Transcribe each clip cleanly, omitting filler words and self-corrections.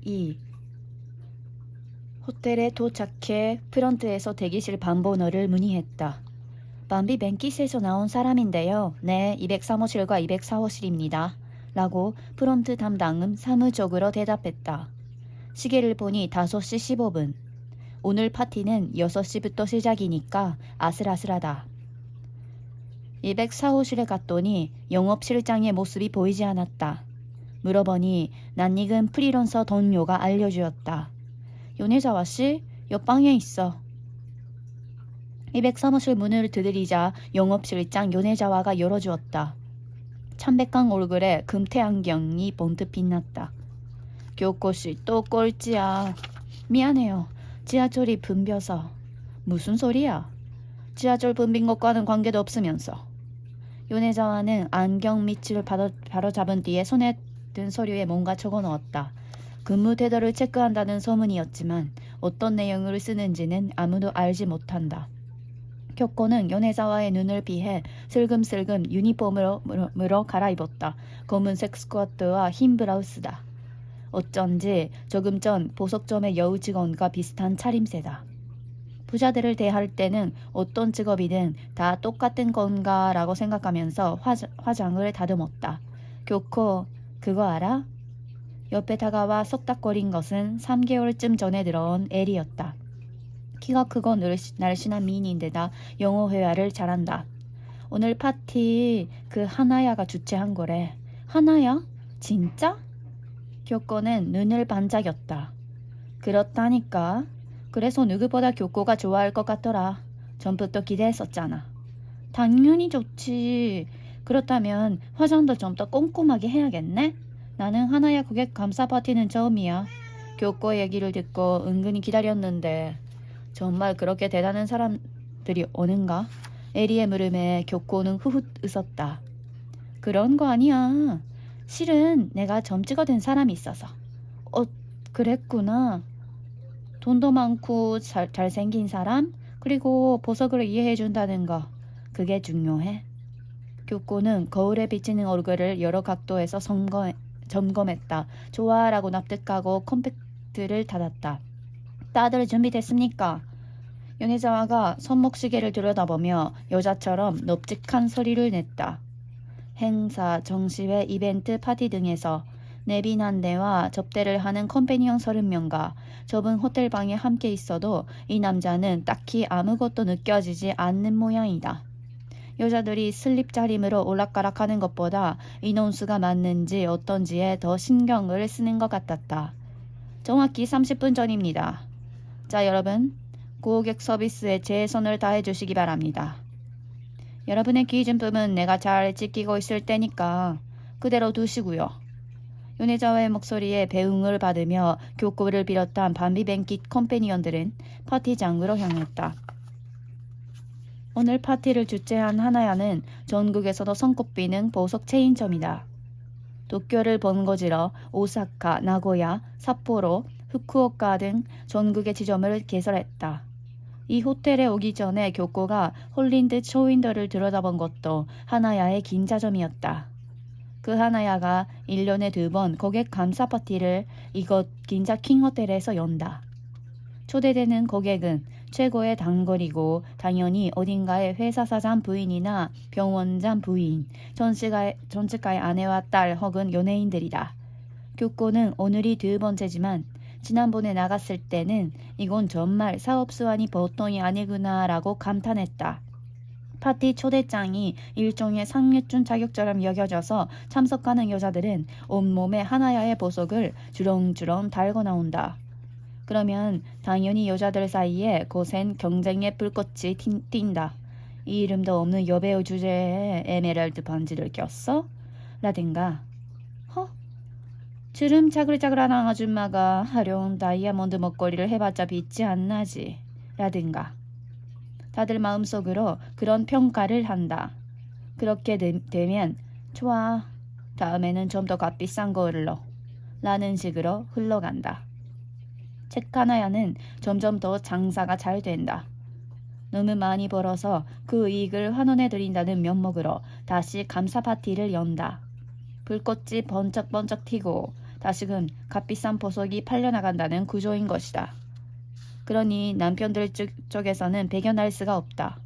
2. 호텔에 도착해 프런트에서 대기실 반번호를 문의했다. 밤비 뱅킷에서 나온 사람인데요. 네, 203호실과 204호실입니다. 라고 프런트 담당은 사무적으로 대답했다. 시계를 보니 5시 15분. 오늘 파티는 6시부터 시작이니까 아슬아슬하다. 204호실에 갔더니 영업실장의 모습이 보이지 않았다. 물어보니 낯익은 프리랜서 동료가 알려주었다. 요네자와 씨, 옆방에 있어. 203호실 문을 두드리자 영업실장 요네자와가 열어주었다. 참백한 얼굴에 금태 안경이 번뜩 빛났다. 교코씨 또 꼴찌야. 미안해요. 지하철이 붐벼서. 무슨 소리야? 지하철 붐빈 것과는 관계도 없으면서. 요네자와는 안경 밑을 바로잡은 뒤에 손에 든 서류에 뭔가 적어넣었다. 근무 태도를 체크한다는 소문이었지만 어떤 내용을 쓰는지는 아무도 알지 못한다. 교코는 요네자와의 눈을 피해 슬금슬금 유니폼으로 갈아입었다. 검은색 스커트와 흰 브라우스다. 어쩐지 조금 전 보석점의 여우 직원과 비슷한 차림새다. 부자들을 대할 때는 어떤 직업이든 다 똑같은 건가라고 생각하면서 화장을 다듬었다. 교코, 그거 알아? 옆에 다가와 속닥거린 것은 3개월쯤 전에 들어온 엘이었다. 키가 크고 날씬한 미인인데다 영어 회화를 잘한다. 오늘 파티 그 하나야가 주최한 거래. 하나야? 진짜? 교코는 눈을 반짝였다. 그렇다니까. 그래서 누구보다 교코가 좋아할 것 같더라. 전부터 기대했었잖아. 당연히 좋지. 그렇다면 화장도 좀 더 꼼꼼하게 해야겠네? 나는 하나야 고객 감사 파티는 처음이야. 교코 얘기를 듣고 은근히 기다렸는데 정말 그렇게 대단한 사람들이 오는가? 에리의 물음에 교코는 후훗 웃었다. 그런 거 아니야. 실은 내가 점 찍어둔 사람이 있어서. 그랬구나. 돈도 많고 잘생긴 사람? 그리고 보석을 이해해준다는 거. 그게 중요해. 교코는 거울에 비치는 얼굴을 여러 각도에서 점검했다. 좋아라고 납득하고 컴팩트를 닫았다. 다들 준비됐습니까? 요네자와가 손목시계를 들여다보며 여자처럼 넙직한 소리를 냈다. 행사, 정시회, 이벤트, 파티 등에서 내빈 한 대와 접대를 하는 컴패니언 30명과 좁은 호텔방에 함께 있어도 이 남자는 딱히 아무것도 느껴지지 않는 모양이다. 여자들이 슬립 차림으로 올락가락하는 것보다 인원수가 많은지 어떤지에 더 신경을 쓰는 것 같았다. 정확히 30분 전입니다. 자, 여러분, 고객 서비스에 최선을 다해 주시기 바랍니다. 여러분의 기준품은 내가 잘 지키고 있을 테니까 그대로 두시고요. 요네자와의 목소리에 배웅을 받으며 교코를 비롯한 밤비뱅킷 컴패니언들은 파티장으로 향했다. 오늘 파티를 주최한 하나야는 전국에서도 손꼽히는 보석 체인점이다. 도쿄를 본거지로 오사카, 나고야, 삿포로, 후쿠오카 등 전국의 지점을 개설했다. 이 호텔에 오기 전에 교코가 홀린 듯 쇼윈도를 들여다본 것도 하나야의 긴자점이었다. 그 하나야가 1년에 2번 고객 감사 파티를 이곳 긴자 킹호텔에서 연다. 초대되는 고객은 최고의 단골이고 당연히 어딘가의 회사 사장 부인이나 병원장 부인, 전치가의 아내와 딸 혹은 연예인들이다. 교코는 오늘이 2번째지만 지난번에 나갔을 때는 이건 정말 사업 수완이 보통이 아니구나라고 감탄했다. 파티 초대장이 일종의 상류층 자격처럼 여겨져서 참석하는 여자들은 온몸에 하나야의 보석을 주렁주렁 달고 나온다. 그러면 당연히 여자들 사이에 거센 경쟁의 불꽃이 튄다. 이 이름도 없는 여배우 주제에 에메랄드 반지를 꼈어? 라든가 주름 짜글짜글한 아줌마가 화려한 다이아몬드 목걸이를 해봤자 빛이 안 나지. 라든가. 다들 마음속으로 그런 평가를 한다. 그렇게 되면 좋아. 다음에는 좀 더 값비싼 걸로. 라는 식으로 흘러간다. 책 하나야는 점점 더 장사가 잘 된다. 너무 많이 벌어서 그 이익을 환원해 드린다는 면목으로 다시 감사 파티를 연다. 불꽃이 번쩍번쩍 튀고 다시금 값비싼 보석이 팔려나간다는 구조인 것이다. 그러니 남편들 쪽에서는 배견할 수가 없다.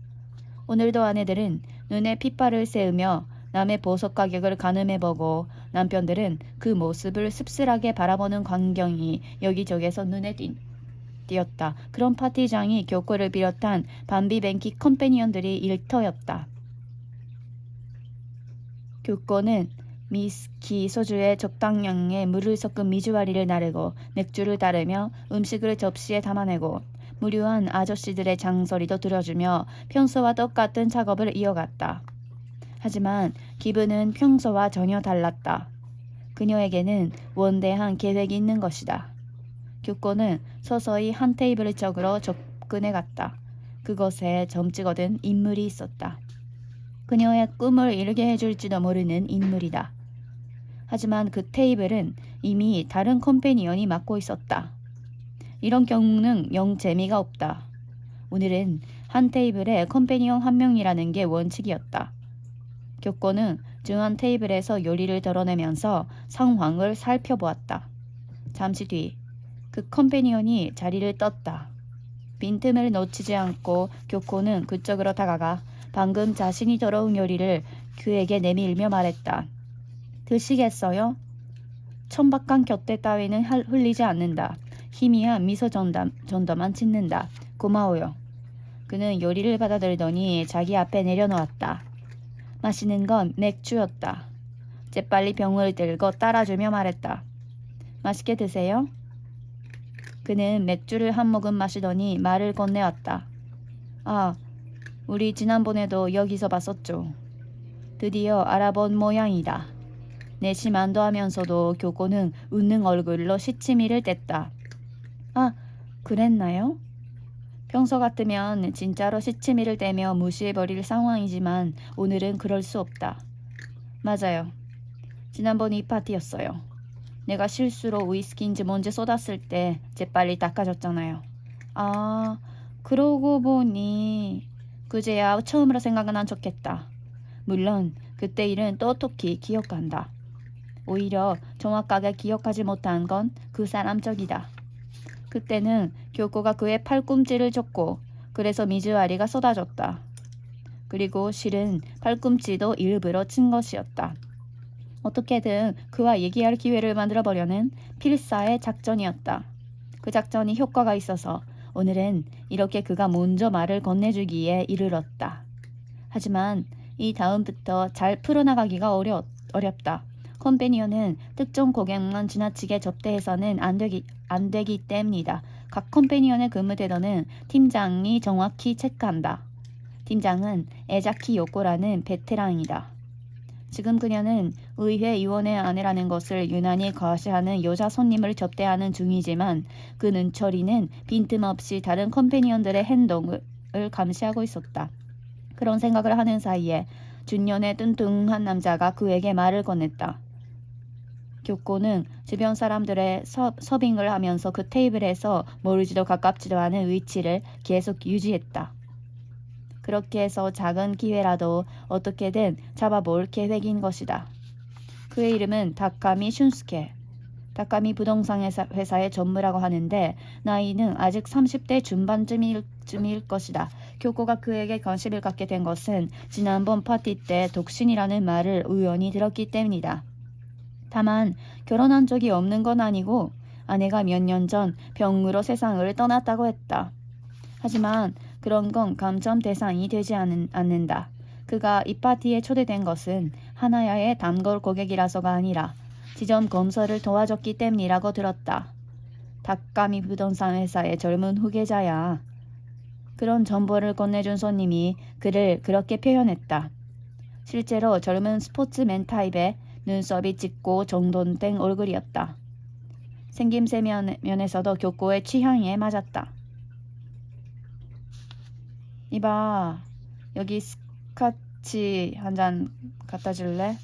오늘도 아내들은 눈에 핏발을 세우며 남의 보석 가격을 가늠해보고 남편들은 그 모습을 씁쓸하게 바라보는 광경이 여기저기서 눈에 띄었다. 그런 파티장이 교코를 비롯한 밤비뱅키 컴패니언들이 일터였다. 교코는 미스키 소주에 적당량의 물을 섞은 미주와리를 나르고 맥주를 따르며 음식을 접시에 담아내고 무료한 아저씨들의 장소리도 들어주며 평소와 똑같은 작업을 이어갔다. 하지만 기분은 평소와 전혀 달랐다. 그녀에게는 원대한 계획이 있는 것이다. 교코는 서서히 한 테이블 쪽으로 접근해 갔다. 그곳에 점찍어든 인물이 있었다. 그녀의 꿈을 이루게 해줄지도 모르는 인물이다. 하지만 그 테이블은 이미 다른 컴패니언이 맡고 있었다. 이런 경우는 영 재미가 없다. 오늘은 한 테이블에 컴패니언 한 명이라는 게 원칙이었다. 교코는 중앙 테이블에서 요리를 덜어내면서 상황을 살펴보았다. 잠시 뒤 그 컴패니언이 자리를 떴다. 빈틈을 놓치지 않고 교코는 그쪽으로 다가가 방금 자신이 덜어온 요리를 그에게 내밀며 말했다. 드시겠어요? 천박한 곁대 따위는 흘리지 않는다. 희미한 미소 전도만 짓는다. 고마워요. 그는 요리를 받아들더니 자기 앞에 내려놓았다. 마시는 건 맥주였다. 재빨리 병을 들고 따라주며 말했다. 맛있게 드세요. 그는 맥주를 한 모금 마시더니 말을 건네왔다. 아, 우리 지난번에도 여기서 봤었죠. 드디어 알아본 모양이다. 내심 안도하면서도 교코는 웃는 얼굴로 시치미를 뗐다. 아, 그랬나요? 평소 같으면 진짜로 시치미를 떼며 무시해버릴 상황이지만 오늘은 그럴 수 없다. 맞아요. 지난번 이 파티였어요. 내가 실수로 위스키인지 뭔지 쏟았을 때 재빨리 닦아줬잖아요. 아, 그러고 보니 그제야 처음으로 생각은 좋겠다. 물론 그때 일은 똑똑히 기억한다. 오히려 정확하게 기억하지 못한 건 그 사람 쪽이다. 그때는 교코가 그의 팔꿈치를 줬고 그래서 미즈와리가 쏟아졌다. 그리고 실은 팔꿈치도 일부러 친 것이었다. 어떻게든 그와 얘기할 기회를 만들어보려는 필사의 작전이었다. 그 작전이 효과가 있어서 오늘은 이렇게 그가 먼저 말을 건네주기에 이르렀다. 하지만 이 다음부터 잘 풀어나가기가 어렵다. 컴패니언은 특정 고객만 지나치게 접대해서는 안 되기 때문이다. 각 컴패니언의 근무 태도는 팀장이 정확히 체크한다. 팀장은 에자키 요코라는 베테랑이다. 지금 그녀는 의회의원의 아내라는 것을 유난히 과시하는 여자 손님을 접대하는 중이지만 그 눈초리는 빈틈없이 다른 컴패니언들의 행동을 감시하고 있었다. 그런 생각을 하는 사이에 중년의 뚱뚱한 남자가 그에게 말을 건넸다. 교코는 주변 사람들의 서빙을 하면서 그 테이블에서 멀지도 가깝지도 않은 위치를 계속 유지했다. 그렇게 해서 작은 기회라도 어떻게든 잡아볼 계획인 것이다. 그의 이름은 다카미 슌스케. 다카미 부동산 회사의 전무라고 하는데 나이는 아직 30대 중반쯤일 것이다. 교코가 그에게 관심을 갖게 된 것은 지난번 파티 때 독신이라는 말을 우연히 들었기 때문이다. 다만 결혼한 적이 없는 건 아니고 아내가 몇 년 전 병으로 세상을 떠났다고 했다. 하지만 그런 건 감점 대상이 되지 않는다. 그가 이 파티에 초대된 것은 하나야의 단골 고객이라서가 아니라 지점 검사를 도와줬기 때문이라고 들었다. 다카미 부동산 회사의 젊은 후계자야. 그런 정보를 건네준 손님이 그를 그렇게 표현했다. 실제로 젊은 스포츠맨 타입의 눈썹이 짙고 정돈된 얼굴이었다. 생김새 면에서도 교코의 취향에 맞았다. 이봐, 여기 스카치 한 잔 갖다 줄래?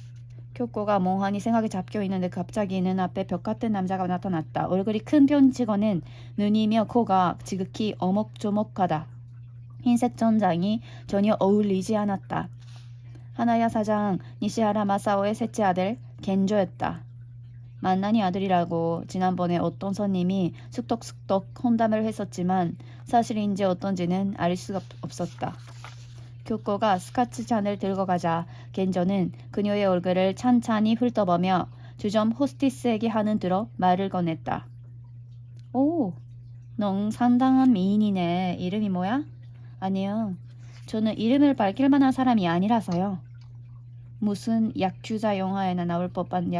교코가 멍하니 생각에 잡혀 있는데 갑자기 눈앞에 벽 같은 남자가 나타났다. 얼굴이 큰 편치고는 눈이며 코가 지극히 어목조목하다. 흰색 전장이 전혀 어울리지 않았다. 하나야 사장 니시하라 마사오의 셋째 아들 겐조였다. 만난이 아들이라고 지난번에 어떤 손님이 숙덕숙덕 혼담을 했었지만 사실인지 어떤지는 알 수가 없었다. 교코가 스카치 잔을 들고 가자 겐저는 그녀의 얼굴을 찬찬히 훑어보며 주점 호스티스에게 하는 들어 말을 건넸다. 오, 넌 상당한 미인이네. 이름이 뭐야? 아니요. 저는 이름을 밝힐 만한 사람이 아니라서요. 무슨 약주자 영화에나 나올 법한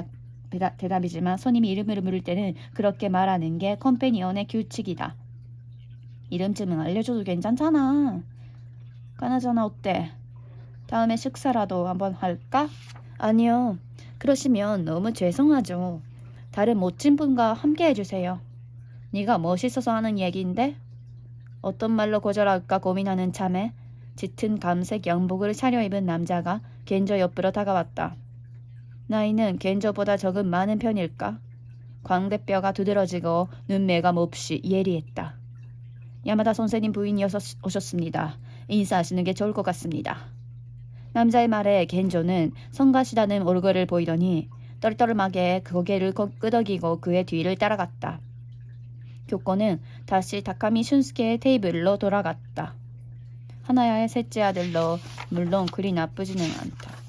대답이지만 손님이 이름을 물을 때는 그렇게 말하는 게 컴패니언의 규칙이다. 이름쯤은 알려줘도 괜찮잖아. 까나저나 어때? 다음에 식사라도 한번 할까? 아니요. 그러시면 너무 죄송하죠. 다른 멋진 분과 함께 해주세요. 네가 멋있어서 하는 얘기인데? 어떤 말로 거절할까 고민하는 참에 짙은 감색 양복을 차려입은 남자가 겐저 옆으로 다가왔다. 나이는 겐저보다 조금 많은 편일까? 광대뼈가 두드러지고 눈매가 몹시 예리했다. 야마다 선생님 부인이 오셨습니다. 인사하시는 게 좋을 것 같습니다. 남자의 말에 겐조는 성가시다는 얼굴을 보이더니 떨떠름하게 고개를 끄덕이고 그의 뒤를 따라갔다. 교코는 다시 다카미 슌스케의 테이블로 돌아갔다. 하나야의 셋째 아들로 물론 그리 나쁘지는 않다.